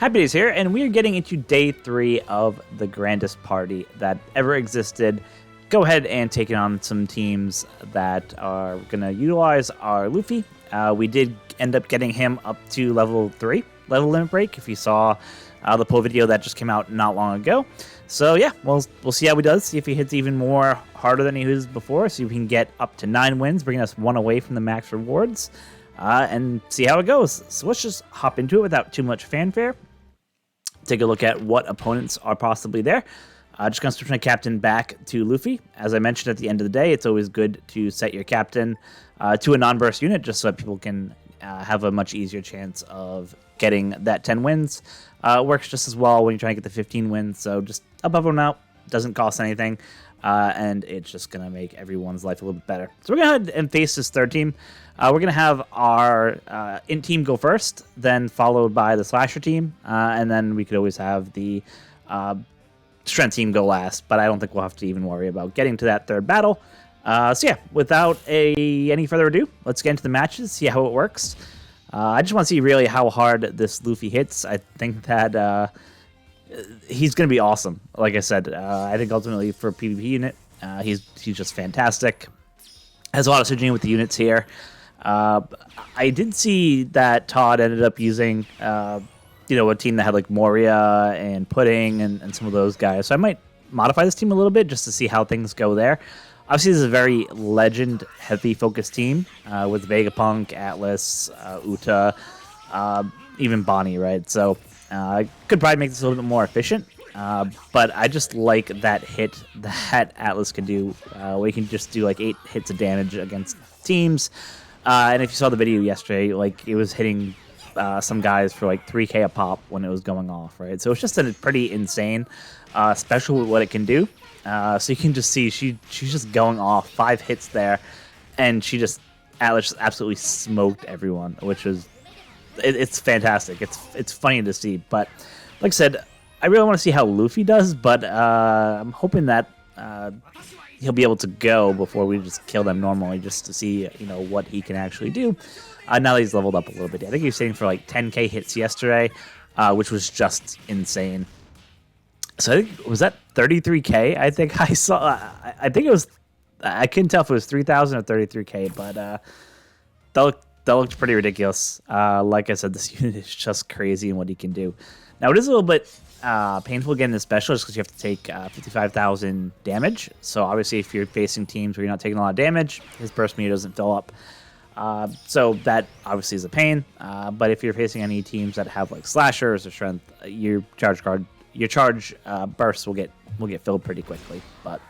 HappiDaze here, and we are getting into day 3 of the grandest party that ever existed. Go ahead and take it on some teams that are going to utilize our Luffy. We did end up getting him up to level 3, level limit break, if you saw the pull video that just came out not long ago. So yeah, we'll see how he does, see if he hits even more harder than he was before, see if we can get up to 9 wins, bringing us 1 away from the max rewards, and see how it goes. So let's just hop into it without too much fanfare. Take a look at what opponents are possibly there. Just going to switch my captain back to Luffy. As I mentioned at the end of the day, it's always good to set your captain to a non-burst unit just so that people can have a much easier chance of getting that 10 wins. Works just as well when you're trying to get the 15 wins, so just above and out, doesn't cost anything, and it's just going to make everyone's life a little bit better. So we're going to go ahead and face this third team. We're going to have our INT team go first, then followed by the Slasher team, and then we could always have the Strength team go last, but I don't think we'll have to even worry about getting to that third battle. So yeah, without any further ado, let's get into the matches, see how it works. I just want to see really how hard this Luffy hits. I think that he's going to be awesome. Like I said, I think ultimately for a PvP unit, he's just fantastic. Has a lot of synergy with the units here. I did see that Todd ended up using, a team that had like Moria and Pudding and some of those guys. So I might modify this team a little bit just to see how things go there. Obviously, this is a very legend-heavy focused team with Vegapunk, Atlas, Uta, even Bonnie, right? So I could probably make this a little bit more efficient. But I just like that hit that Atlas can do. Where he can just do like 8 hits of damage against teams. And if you saw the video yesterday, like it was hitting some guys for like 3k a pop when it was going off, right? So it's just a pretty insane special with what it can do. So you can just see she's just going off 5 hits there, and Atlas just absolutely smoked everyone, which is it's fantastic. It's funny to see, but like I said, I really want to see how Luffy does, but I'm hoping that he'll be able to go before we just kill them normally, just to see what he can actually do. Now that he's leveled up a little bit, I think he was sitting for like 10k hits yesterday, which was just insane. So I think, was that 33k? I think I saw. I think it was. I couldn't tell if it was 3,000 or 33k, but that looked pretty ridiculous. Like I said, this unit is just crazy in what he can do. Now it is a little bit painful getting this special just because you have to take 55,000 damage. So obviously, if you're facing teams where you're not taking a lot of damage, his burst meter doesn't fill up. So that obviously is a pain. But if you're facing any teams that have like slashers or strength, your charge bursts will get filled pretty quickly. But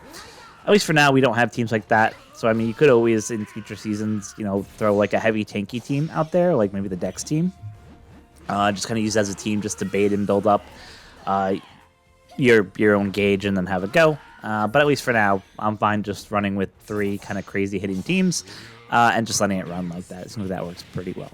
at least for now, we don't have teams like that. So I mean, you could always in future seasons, throw like a heavy tanky team out there, like maybe the Dex team. Just kind of use it as a team just to bait and build up your own gauge and then have it go. But at least for now, I'm fine just running with 3 kind of crazy hitting teams and just letting it run like that. It seems like that works pretty well.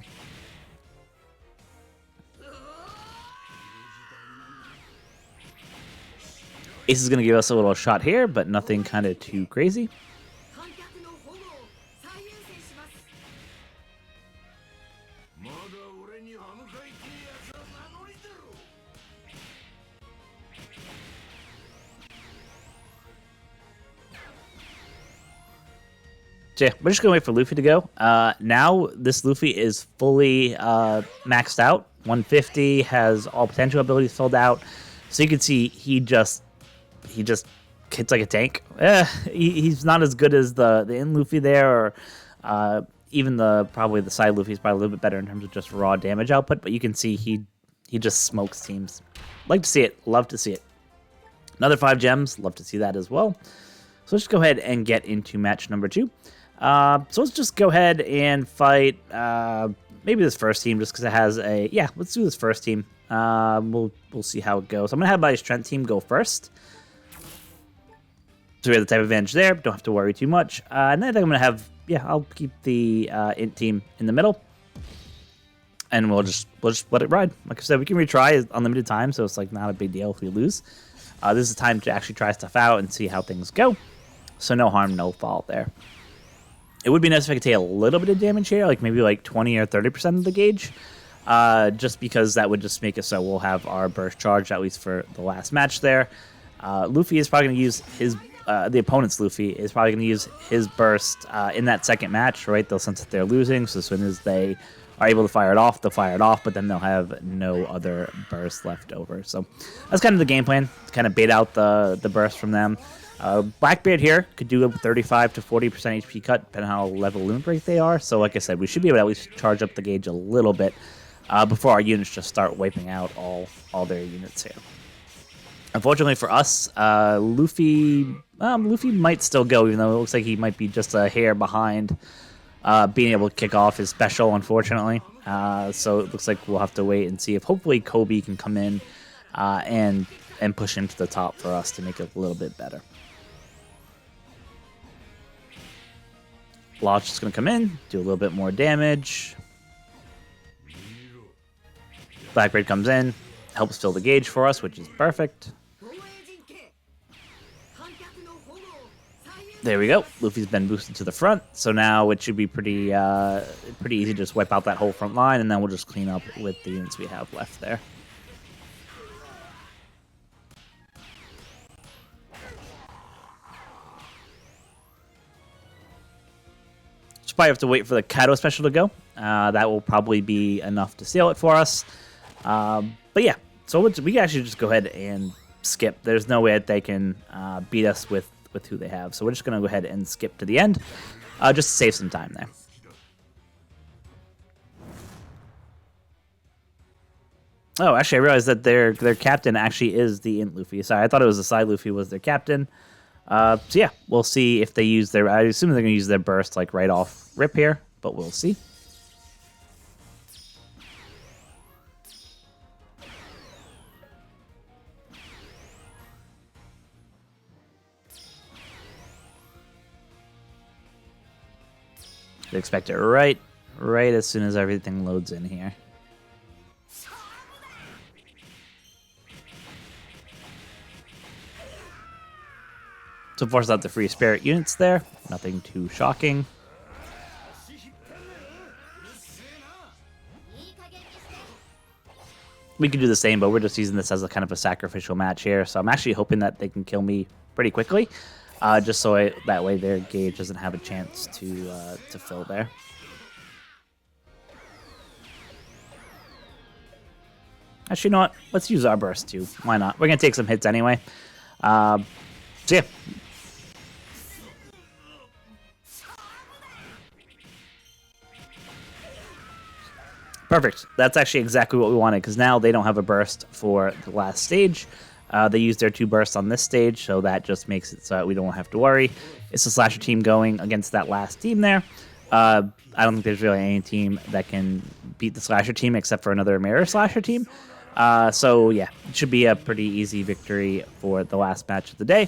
Ace is going to give us a little shot here, but nothing kind of too crazy. So yeah, we're just going to wait for Luffy to go. Now this Luffy is fully maxed out. 150, has all potential abilities filled out. So you can see he just hits like a tank. He's not as good as the in Luffy there, or even probably the side Luffy is probably a little bit better in terms of just raw damage output. But you can see he just smokes teams. Like to see it. Love to see it. Another 5 gems. Love to see that as well. So let's just go ahead and get into match number 2. So let's just go ahead and fight maybe this first team just because it has a... Yeah, let's do this first team. We'll see how it goes. I'm going to have my Strength team go first. So we have the type advantage there. Don't have to worry too much. And then I think I'm going to have... Yeah, I'll keep the INT team in the middle. And we'll just let it ride. Like I said, we can retry unlimited time, so it's like not a big deal if we lose. This is the time to actually try stuff out and see how things go. So no harm, no foul there. It would be nice if I could take a little bit of damage here, like maybe like 20 or 30% of the gauge. just because that would just make it so we'll have our burst charged, at least for the last match there. Luffy is probably going to use his, the opponent's Luffy is probably going to use his burst in that second match, right? They'll sense that they're losing, so as soon as they are able to fire it off, they'll fire it off, but then they'll have no other burst left over. So that's kind of the game plan, to kind of bait out the burst from them. Blackbeard here could do a 35 to 40% HP cut, depending on how level limit break they are. So like I said, we should be able to at least charge up the gauge a little bit before our units just start wiping out all their units here. Unfortunately for us, Luffy might still go, even though it looks like he might be just a hair behind being able to kick off his special, unfortunately. So it looks like we'll have to wait and see if hopefully Kobe can come in and push him to the top for us to make it a little bit better. Lodge is going to come in, do a little bit more damage. Blackbeard comes in, helps fill the gauge for us, which is perfect. There we go. Luffy's been boosted to the front, so now it should be pretty easy to just wipe out that whole front line, and then we'll just clean up with the units we have left there. Just probably have to wait for the Kaido special to go. That will probably be enough to seal it for us. But yeah, so we can actually just go ahead and skip. There's no way that they can beat us with who they have. So we're just going to go ahead and skip to the end, just to save some time there. Oh, actually, I realized that their captain actually is the INT Luffy. Sorry, I thought it was the side Luffy was their captain. So yeah, we'll see if they use their... I assume they're going to use their burst like right off rip here, but we'll see. They expect it right as soon as everything loads in here. So force out the free spirit units there. Nothing too shocking. We could do the same, but we're just using this as a kind of a sacrificial match here. So I'm actually hoping that they can kill me pretty quickly. Just so that way their gauge doesn't have a chance to fill there. Actually, you know what? Let's use our burst too. Why not? We're going to take some hits anyway. So yeah. Perfect. That's actually exactly what we wanted, because now they don't have a burst for the last stage. They used their 2 bursts on this stage, so that just makes it so that we don't have to worry. It's the Slasher team going against that last team there. I don't think there's really any team that can beat the Slasher team except for another Mirror Slasher team. So yeah, it should be a pretty easy victory for the last match of the day.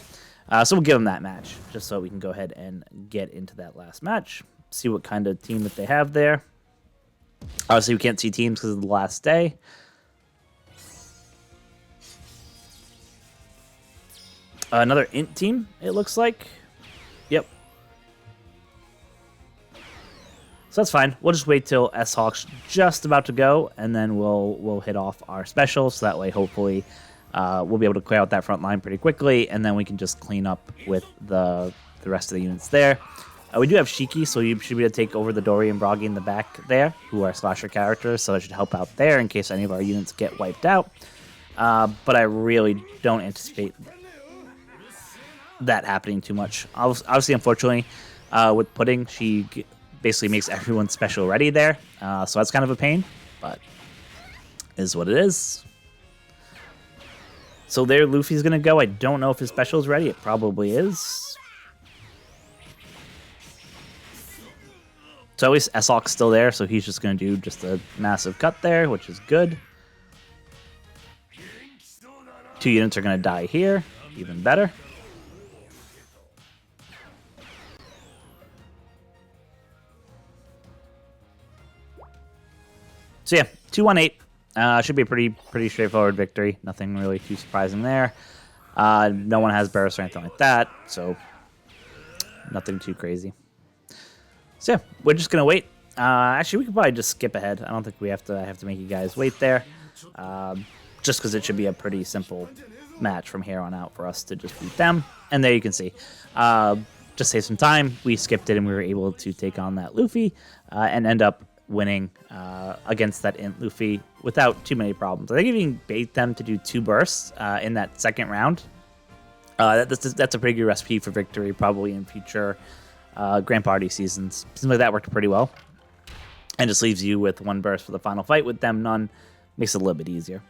So we'll give them that match, just so we can go ahead and get into that last match. See what kind of team that they have there. Obviously, we can't see teams because of the last day. Another INT team, it looks like. Yep. So that's fine. We'll just wait till S-Hawk's just about to go, and then we'll hit off our special. So that way, hopefully, we'll be able to clear out that front line pretty quickly, and then we can just clean up with the rest of the units there. We do have Shiki, so you should be able to take over the Dory and Broggy in the back there, who are Slasher characters, so that should help out there in case any of our units get wiped out. But I really don't anticipate that happening too much. Obviously, unfortunately, with Pudding, she basically makes everyone special ready there, so that's kind of a pain, but is what it is. So there, Luffy's going to go. I don't know if his special is ready. It probably is. So at least S-Hawk's still there, so he's just going to do just a massive cut there, which is good. 2 units are going to die here, even better. So yeah, 2-1-8. Should be a pretty straightforward victory. Nothing really too surprising there. No one has burst or anything like that, so nothing too crazy. So yeah, we're just going to wait Actually, we could probably just skip ahead. I don't think we have to make you guys wait there. Just because it should be a pretty simple match from here on out for us to just beat them. And there you can see. Just save some time. We skipped it and we were able to take on that Luffy and end up winning against that INT Luffy without too many problems. I think if you can bait them to do 2 bursts in that second round, that's a pretty good recipe for victory probably in future Grand Party seasons. Seems like that worked pretty well. And just leaves you with 1 burst for the final fight. With them none, makes it a little bit easier.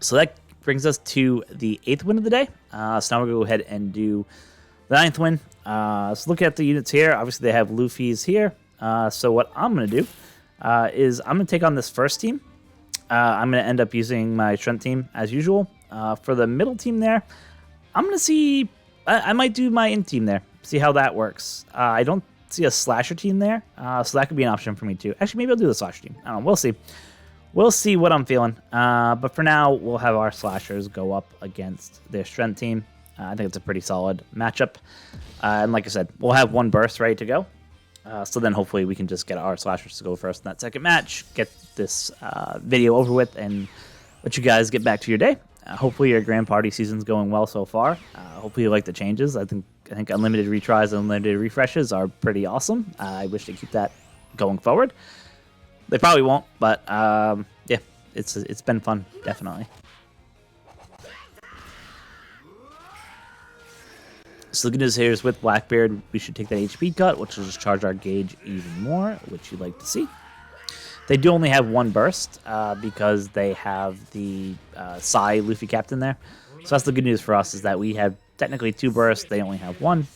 So that brings us to the 8th win of the day. So now we're going to go ahead and do the 9th win. So look at the units here. Obviously, they have Luffy's here. So what I'm going to do is I'm going to take on this first team. I'm going to end up using my strength team as usual. For the middle team there, I'm going to see... I might do my INT team there. See how that works. I don't see a slasher team there. So that could be an option for me too. Actually, maybe I'll do the slasher team. I don't know. We'll see. We'll see what I'm feeling. But for now, we'll have our slashers go up against their strength team. I think it's a pretty solid matchup. And like I said, we'll have 1 burst ready to go. So then hopefully we can just get our slashers to go first in that second match, get this video over with, and let you guys get back to your day. Hopefully your Grand Party season's going well so far. Hopefully you like the changes. I think unlimited retries and unlimited refreshes are pretty awesome. I wish they keep that going forward. They probably won't, but yeah, it's been fun, definitely. So the good news here is with Blackbeard, we should take that HP cut, which will just charge our gauge even more, which you'd like to see. They do only have 1 burst because they have the Sai Luffy captain there. So that's the good news for us, is that we have technically 2 bursts. They only have 1.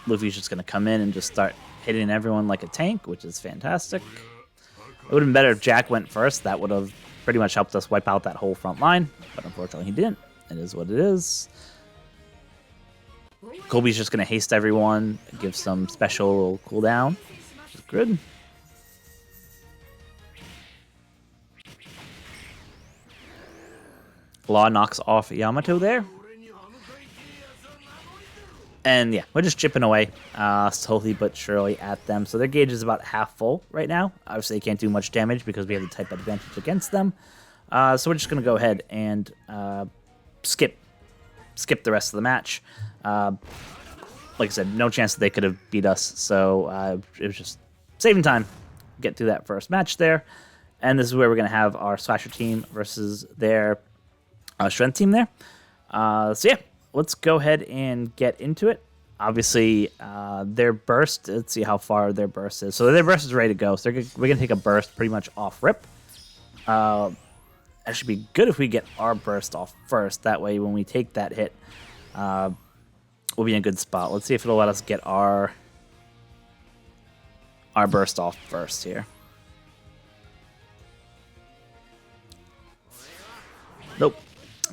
Luffy's just going to come in and just start hitting everyone like a tank, which is fantastic. It would have been better if Jack went first. That would have pretty much helped us wipe out that whole front line, but unfortunately he didn't. It is what it is. Kobe's just going to haste everyone, give some special cooldown, which is good. Law knocks off Yamato there. And yeah, we're just chipping away slowly but surely at them. So their gauge is about half full right now. Obviously, they can't do much damage because we have the type advantage against them. So we're just going to go ahead and skip the rest of the match. Like I said, no chance that they could have beat us. So it was just saving time. Get through that first match there. And this is where we're going to have our Slasher team versus their Strength team there. So yeah. Let's go ahead and get into it. Obviously, their burst, let's see how far their burst is. So their burst is ready to go. So we're going to take a burst pretty much off rip. That should be good if we get our burst off first. That way, when we take that hit, we'll be in a good spot. Let's see if it'll let us get our burst off first here. Nope.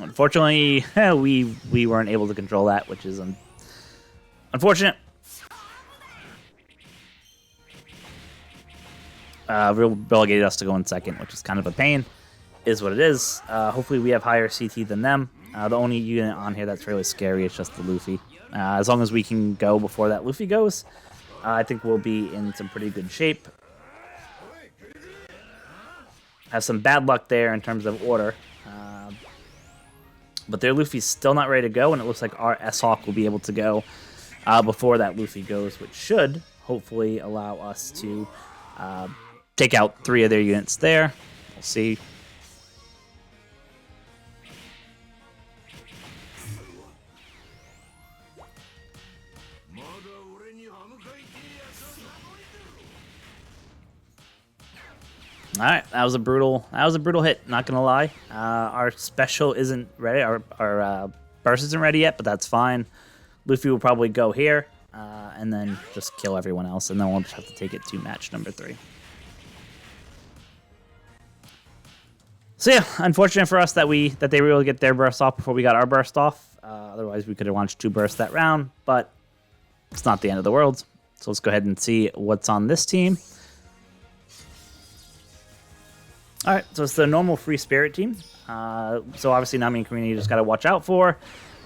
Unfortunately, we weren't able to control that, which is unfortunate. Relegated us to go in second, which is kind of a pain. Is what it is. Hopefully we have higher CT than them. The only unit on here that's really scary is just the Luffy. As long as we can go before that Luffy goes, I think we'll be in some pretty good shape. Have some bad luck there in terms of order. But their Luffy's still not ready to go, and it looks like our S-Hawk will be able to go before that Luffy goes, which should hopefully allow us to take out 3 of their units there. We'll see. All right, that was a brutal hit. Not gonna lie, our special isn't ready. Our burst isn't ready yet, but that's fine. Luffy will probably go here, and then just kill everyone else, and then we'll just have to take it to match number 3. So yeah, unfortunate for us that they were able to get their burst off before we got our burst off. Otherwise, we could have launched 2 bursts that round, but it's not the end of the world. So let's go ahead and see what's on this team. All right, so it's the normal free spirit team. So obviously Nami and Karina you just got to watch out for.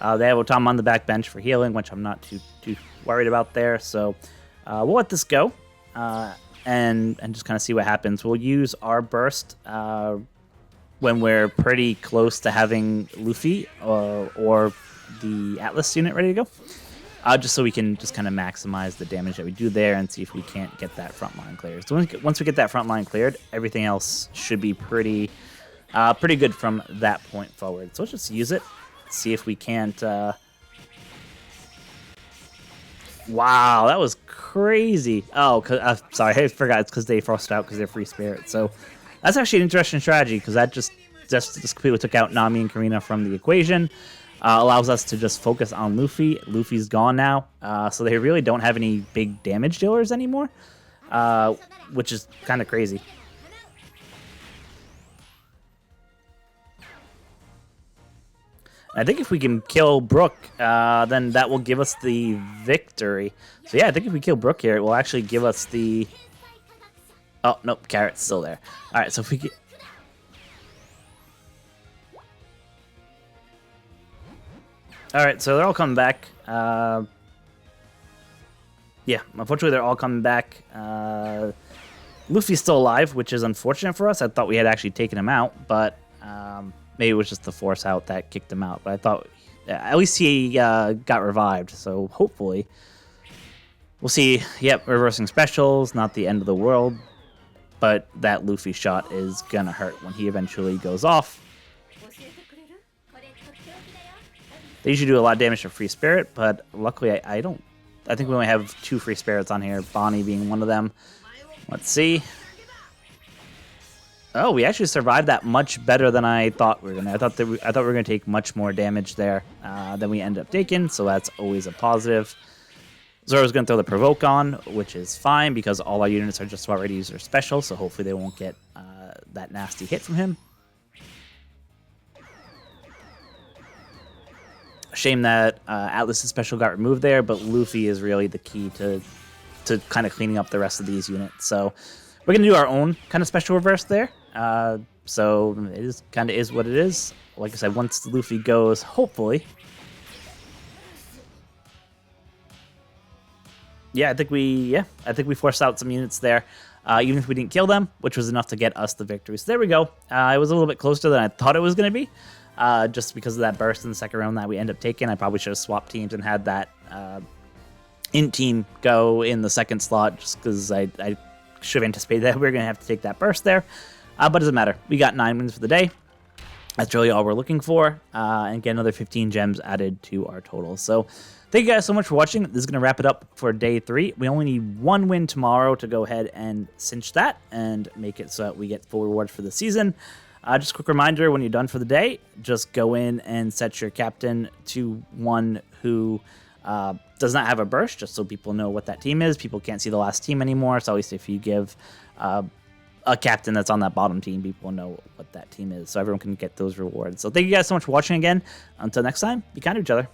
They have Otama on the back bench for healing, which I'm not too worried about there. So we'll let this go and just kind of see what happens. We'll use our burst when we're pretty close to having Luffy or the Atlas unit ready to go. Just so we can just kind of maximize the damage that we do there and see if we can't get that front line cleared. So once we get that front line cleared, everything else should be pretty good from that point forward. So let's just use it, see if we can't... Wow, that was crazy. Oh, sorry, I forgot it's because they frost out because they're free spirit. So that's actually an interesting strategy because that just completely took out Nami and Karina from the equation. Allows us to just focus on Luffy. Luffy's gone now, so they really don't have any big damage dealers anymore, which is kind of crazy. I think if we can kill Brook, then that will give us the victory. So yeah, I think if we kill Brook here, it will actually give us the... Oh, nope, Carrot's still there. All right, so if we get... Alright, so they're all coming back. Yeah, unfortunately they're all coming back. Luffy's still alive, which is unfortunate for us. I thought we had actually taken him out, but maybe it was just the force out that kicked him out. But I thought at least he got revived, so hopefully we'll see. Yep, reversing specials, not the end of the world, but that Luffy shot is gonna hurt when he eventually goes off. They usually do a lot of damage to free spirit, but luckily I don't. I think we only have 2 free spirits on here, Bonnie being one of them. Let's see. Oh, we actually survived that much better than I thought we were gonna. I thought we were gonna take much more damage there than we ended up taking, so that's always a positive. Zoro's gonna throw the provoke on, which is fine because all our units are just about ready to use their special, so hopefully they won't get that nasty hit from him. Shame that Atlas's special got removed there, but Luffy is really the key to kind of cleaning up the rest of these units. So we're gonna do our own kind of special reverse there. So it is kind of is what it is. Like I said, once Luffy goes, hopefully. Yeah, I think we forced out some units there, even if we didn't kill them, which was enough to get us the victory. So there we go. It was a little bit closer than I thought it was going to be. Just because of that burst in the second round that we end up taking. I probably should have swapped teams and had that INT team go in the second slot just because I should have anticipated that we were going to have to take that burst there. But it doesn't matter. We got 9 wins for the day. That's really all we're looking for. And get another 15 gems added to our total. So thank you guys so much for watching. This is going to wrap it up for day 3. We only need 1 win tomorrow to go ahead and cinch that and make it so that we get full rewards for the season. Just a quick reminder, when you're done for the day, just go in and set your captain to one who does not have a burst, just so people know what that team is. People can't see the last team anymore, so at least if you give a captain that's on that bottom team, people know what that team is, so everyone can get those rewards. So thank you guys so much for watching again. Until next time, be kind to each other.